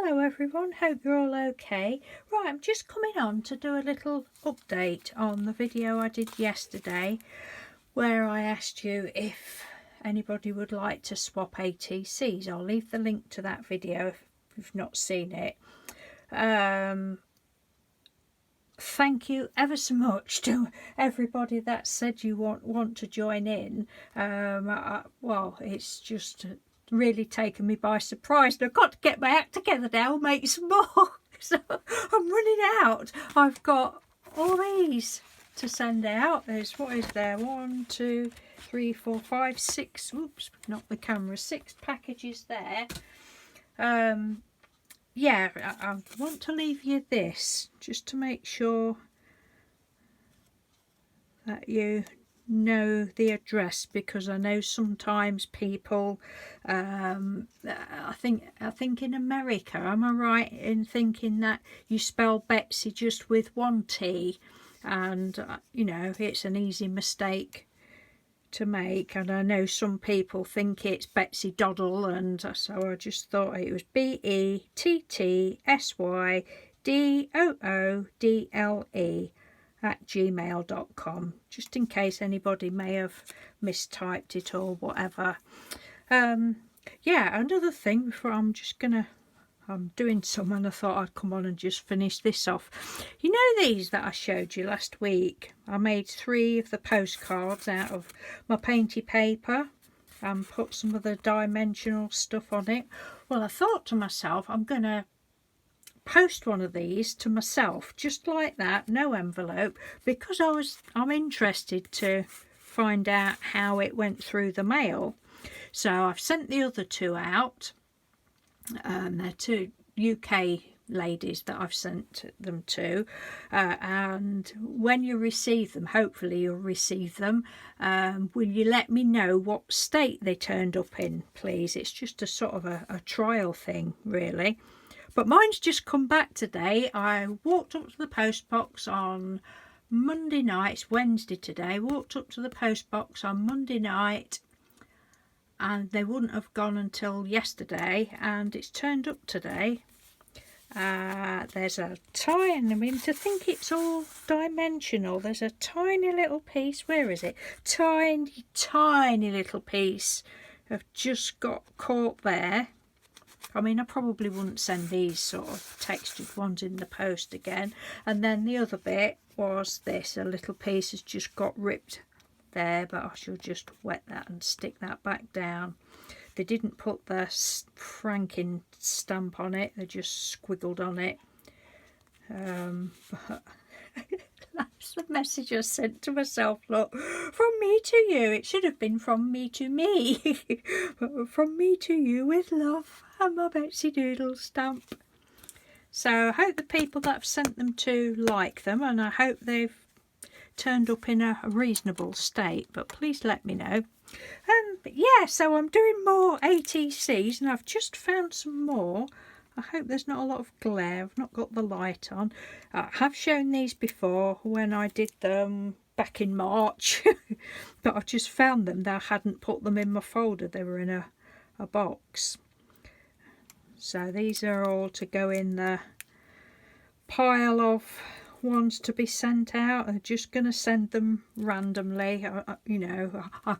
Hello everyone, hope you're all okay. Right, I'm just coming on to do a little update on the video I did yesterday where I asked you if anybody would like to swap ATCs. I'll leave the link to that video if you've not seen it. Thank you ever so much to everybody that said you want to join in. Well, it's just really taken me by surprise, and I've got to get my act together now and make some more. So I'm running out. I've got all these to send out. There's, what is there, 1 2 3 4 5 6, oops, not the camera, 6 packages there. Yeah, I want to leave you this just to make sure that you know the address, because I know sometimes people I think in America, am I right in thinking that you spell Betsy just with one T, and you know, it's an easy mistake to make, and I know some people think it's BettsyDoodle, and so I just thought it was BettsyDoodle @gmail.com, just in case anybody may have mistyped it or whatever. Yeah, another thing before I'm doing some, and I thought I'd come on and just finish this off. You know these that I showed you last week? I made 3 of the postcards out of my painty paper and put some of the dimensional stuff on it. Well, I thought to myself, I'm going to post one of these to myself, just like that, no envelope, because I'm interested to find out how it went through the mail. So I've sent the other 2 out. They're 2 UK ladies that I've sent them to, and when you receive them, hopefully you'll receive them, will you let me know what state they turned up in, please? It's just a sort of a trial thing, really. But mine's just come back today. I walked up to the post box on Monday night. It's Wednesday today. Walked up to the post box on Monday night, and they wouldn't have gone until yesterday, and it's turned up today. There's a tiny, I mean, to think it's all dimensional, there's a tiny little piece, where is it? Tiny little piece have just got caught there. I mean, I probably wouldn't send these sort of textured ones in the post again. And then the other bit was this, a little piece has just got ripped there, but I shall just wet that and stick that back down. They didn't put the franking stamp on it, they just squiggled on it. But that's the message I sent to myself. Look, from me to you. It should have been from me to me. But from me to you with love, and my BettsyDoodle stamp. So I hope the people that I've sent them to like them, and I hope they've turned up in a reasonable state, but please let me know. But yeah, so I'm doing more ATCs, and I've just found some more. I hope there's not a lot of glare. I've not got the light on. I have shown these before when I did them back in March, but I've just found them. I hadn't put them in my folder. They were in a box. So these are all to go in the pile of ones to be sent out. I'm just going to send them randomly. You know, I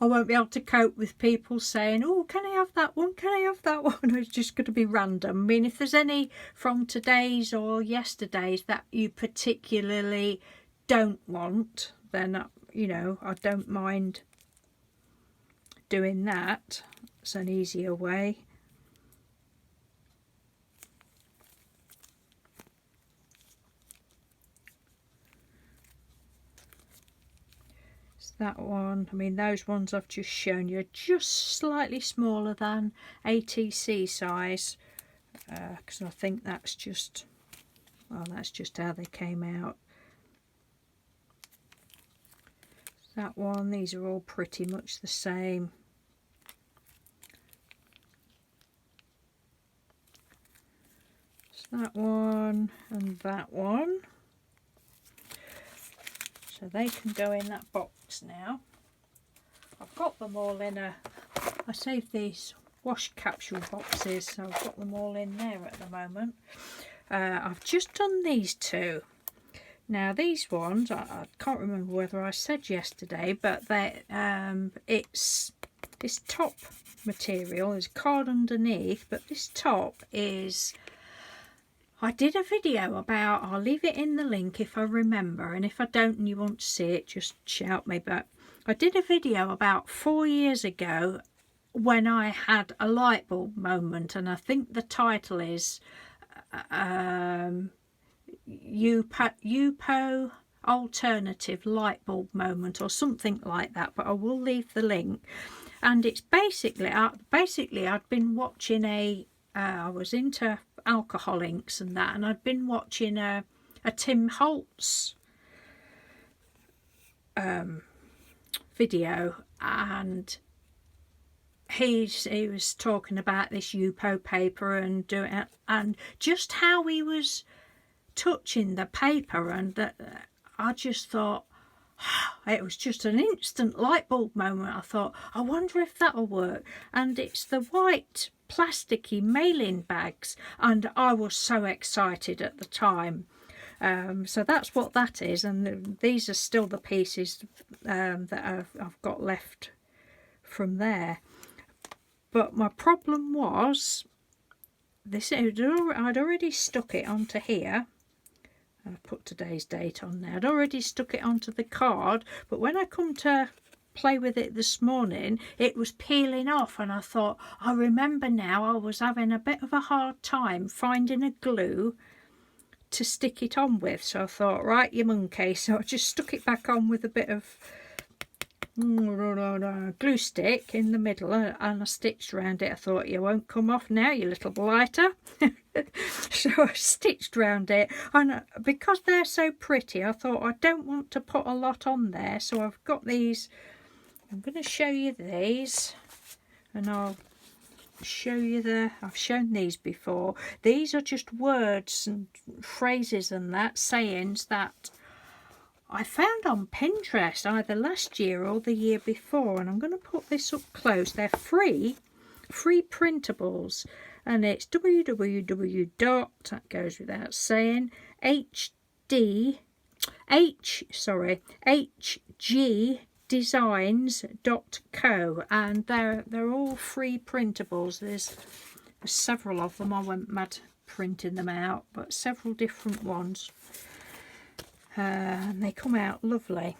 won't be able to cope with people saying, oh, can I have that one? Can I have that one? It's just going to be random. I mean, if there's any from today's or yesterday's that you particularly don't want, then, you know, I don't mind doing that. It's an easier way. That one, I mean, those ones I've just shown you are just slightly smaller than ATC size, because I think that's just, well, that's just how they came out. That one, these are all pretty much the same. So that one and that one. So they can go in that box now. I've got them all in a, I saved these wash capsule boxes, so I've got them all in there at the moment. I've just done these two. Now these ones, I can't remember whether I said yesterday, but it's this top material is card underneath, but this top is, I did a video about, I'll leave it in the link if I remember, and if I don't and you want to see it, just shout me, but I did a video about 4 years ago when I had a light bulb moment, and I think the title is Yupo alternative light bulb moment or something like that, but I will leave the link. And it's basically I'd been watching I was into alcoholics and that, and I'd been watching a Tim Holtz video, and he was talking about this Yupo paper and doing it, and just how he was touching the paper, and that I just thought, it was just an instant light bulb moment. I thought, I wonder if that'll work. And it's the white plasticky mailing bags, and I was so excited at the time. So that's what that is, and these are still the pieces that I've got left from there. But my problem was this, I'd already stuck it onto here. I've put today's date on there. I'd already stuck it onto the card, but when I come to play with it this morning, it was peeling off, and I thought, I remember now, I was having a bit of a hard time finding a glue to stick it on with. So I thought, right, you monkey. So I just stuck it back on with a bit of glue stick in the middle, and I stitched around it. I thought, you won't come off now, you little blighter. So I stitched around it, and because they're so pretty, I thought I don't want to put a lot on there, so I've got these. I'm going to show you these, and I'll show you I've shown these before. These are just words and phrases and that, sayings that I found on Pinterest either last year or the year before, and I'm going to put this up close. They're free printables, and it's www. That goes without saying, hgdesigns.co, and they're all free printables. There's several of them. I went mad printing them out, but several different ones. And they come out lovely.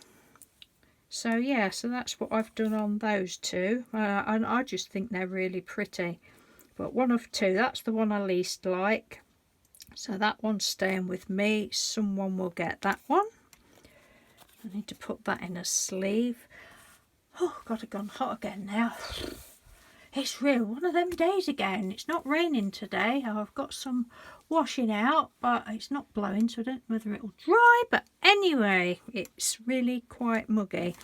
So yeah, so that's what I've done on those two, and I just think they're really pretty. But one of two, that's the one I least like, so that one's staying with me. Someone will get that one. I need to put that in a sleeve. Oh God, I've gone hot again now. It's real one of them days again. It's not raining today. I've got some washing out, but it's not blowing, so I don't know whether it'll dry. But anyway, it's really quite muggy.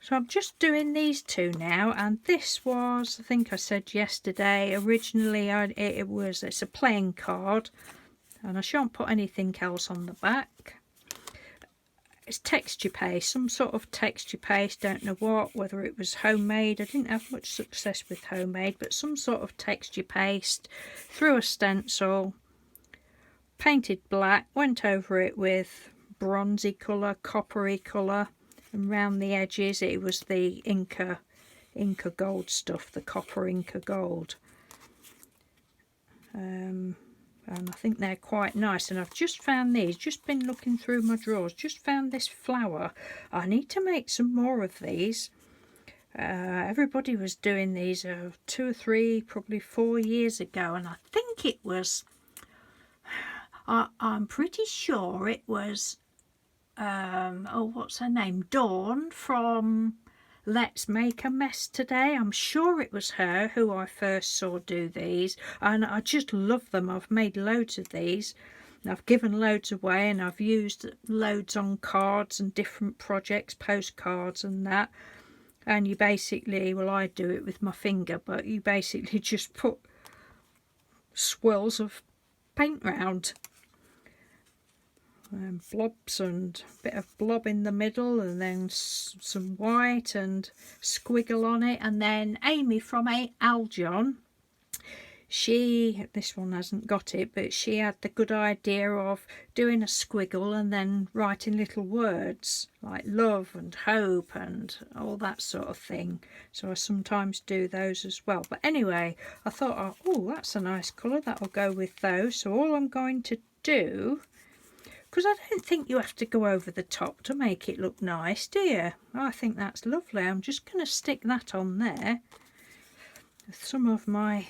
So I'm just doing these two now, and this was, I think I said yesterday, originally it's a playing card, and I shan't put anything else on the back. It's texture paste, some sort of texture paste, don't know what, whether it was homemade. I didn't have much success with homemade, but some sort of texture paste, through a stencil, painted black, went over it with bronzy colour, coppery colour, and round the edges it was the Inca gold stuff, the copper Inca gold. And I think they're quite nice, and I've just found these, just been looking through my drawers, just found this flower. I need to make some more of these. Everybody was doing these 2 or 3, probably 4 years ago, and I think it was, I'm pretty sure it was, what's her name, Dawn from Let's Make a Mess Today. I'm sure it was her who I first saw do these, and I just love them. I've made loads of these, and I've given loads away, and I've used loads on cards and different projects, postcards and that. And you basically, well, I do it with my finger, but you basically just put swirls of paint round, blobs, and a bit of blob in the middle, and then some white and squiggle on it. And then Amy from Aljon, this one hasn't got it, but she had the good idea of doing a squiggle and then writing little words like love and hope and all that sort of thing. So I sometimes do those as well. But anyway, I thought, oh, that's a nice colour, that'll go with those. So all I'm going to do, because I don't think you have to go over the top to make it look nice, do you? I think that's lovely. I'm just going to stick that on there with some of my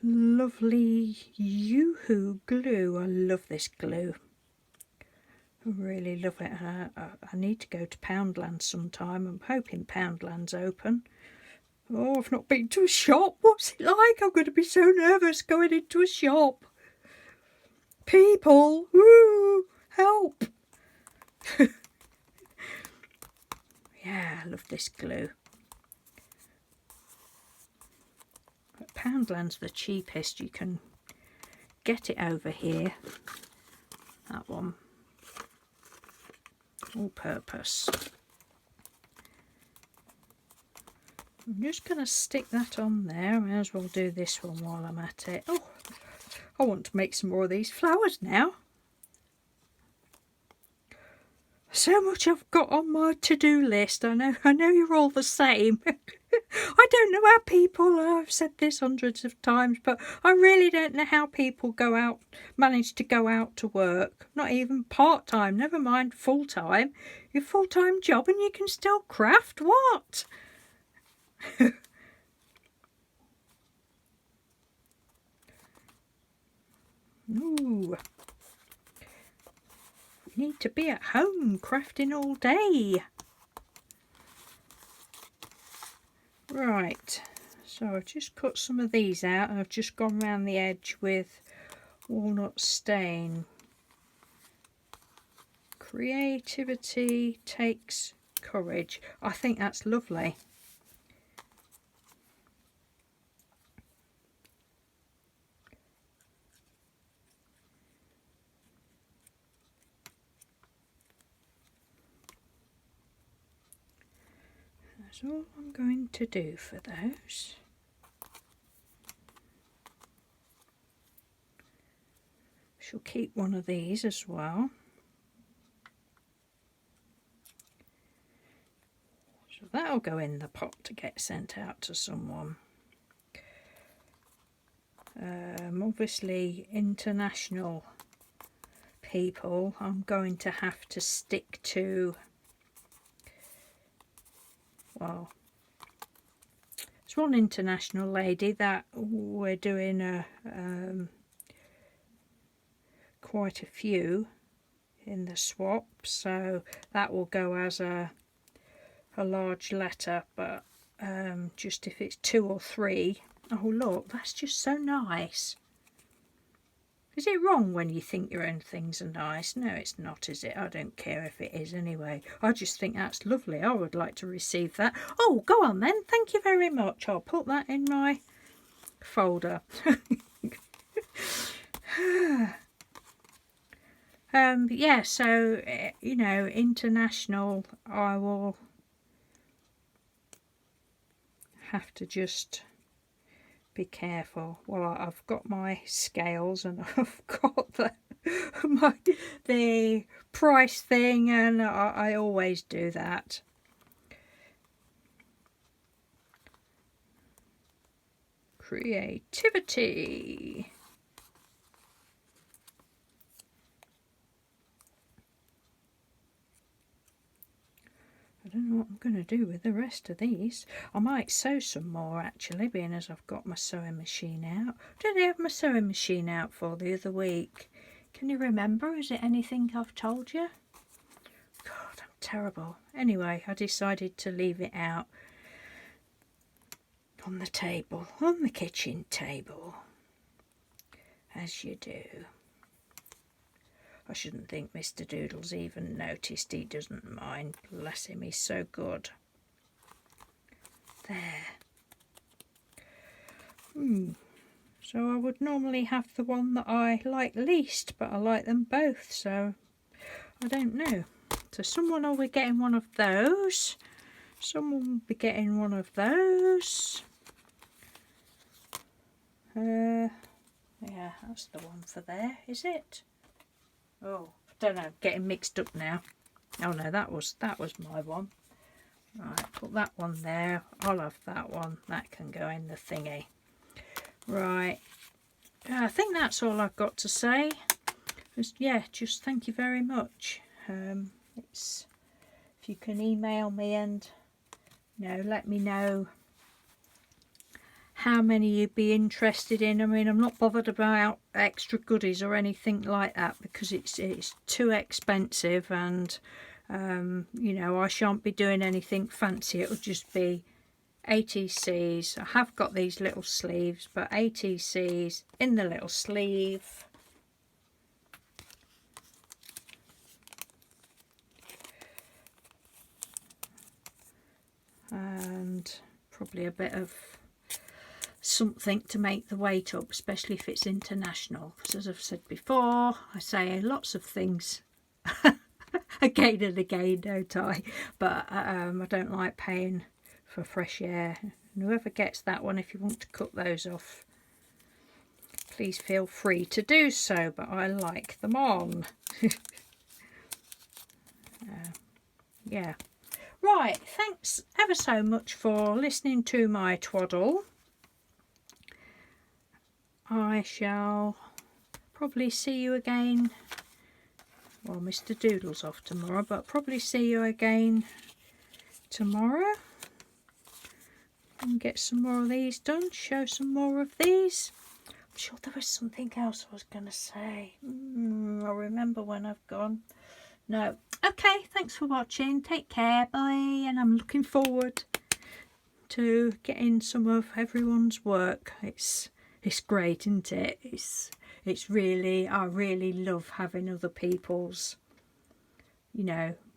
lovely Yoo-hoo glue. I love this glue. I really love it. I need to go to Poundland sometime. I'm hoping Poundland's open. Oh, I've not been to a shop. What's it like? I'm going to be so nervous going into a shop. People, woo, help. Yeah, I love this glue. But Poundland's the cheapest. You can get it over here. That one. All purpose. I'm just going to stick that on there. I may as well do this one while I'm at it. Oh, I want to make some more of these flowers now. So much I've got on my to-do list. I know you're all the same. I don't know how people, I've said this hundreds of times, but I really don't know how people manage to go out to work. Not even part-time, never mind full-time. Your full-time job and you can still craft? What? Ooh. We need to be at home crafting all day. Right, so I've just cut some of these out and I've just gone around the edge with walnut stain. Creativity takes courage. I think that's lovely. That's all I'm going to do for those. Shall keep one of these as well. So that'll go in the pot to get sent out to someone. Obviously international people, I'm going to have to stick to, well, there's one international lady that we're doing quite a few in the swap, so that will go as a large letter, but just if it's 2 or 3. Oh look, that's just so nice. Is it wrong when you think your own things are nice? No, it's not, is it? I don't care if it is anyway. I just think that's lovely. I would like to receive that. Oh, go on then. Thank you very much. I'll put that in my folder. Yeah, so, you know, international, I will have to just be careful. Well, I've got my scales and I've got the price thing, and I always do that. Creativity. I don't know what I'm going to do with the rest of these. I might sew some more actually, being as I've got my sewing machine out. What did I have my sewing machine out for the other week? Can you remember? Is it anything I've told you? God, I'm terrible. Anyway, I decided to leave it out on the table, on the kitchen table, as you do. I shouldn't think Mr. Doodle's even noticed. He doesn't mind. Bless him, he's so good. There. So I would normally have the one that I like least, but I like them both, so I don't know. So someone will be getting one of those. Someone will be getting one of those. Yeah, that's the one for there, is it? Oh, don't know, getting mixed up now. Oh no, that was my one. Right, put that one there. I'll have that one. That can go in the thingy. Right. I think that's all I've got to say. Yeah, just thank you very much. If you can email me and let me know how many you'd be interested in. I mean, I'm not bothered about extra goodies or anything like that because it's too expensive, and I shan't be doing anything fancy. It'll just be ATCs. I have got these little sleeves, but ATCs in the little sleeve. And probably a bit of something to make the weight up, especially if it's international, because as I've said before, I say lots of things again and again, don't I? But I don't like paying for fresh air. And whoever gets that one, if you want to cut those off, please feel free to do so, but I like them on. Yeah. Right, thanks ever so much for listening to my twaddle. I shall probably see you again. Well, Mr. Doodle's off tomorrow, but probably see you again tomorrow. And get some more of these done, show some more of these. I'm sure there was something else I was going to say. I'll remember when I've gone. No. Okay, thanks for watching. Take care. Bye. And I'm looking forward to getting some of everyone's work. It's great, isn't it? It's really, I really love having other people's,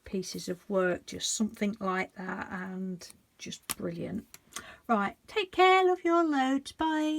pieces of work, just something like that, and just brilliant. Right, take care, love you all loads, bye.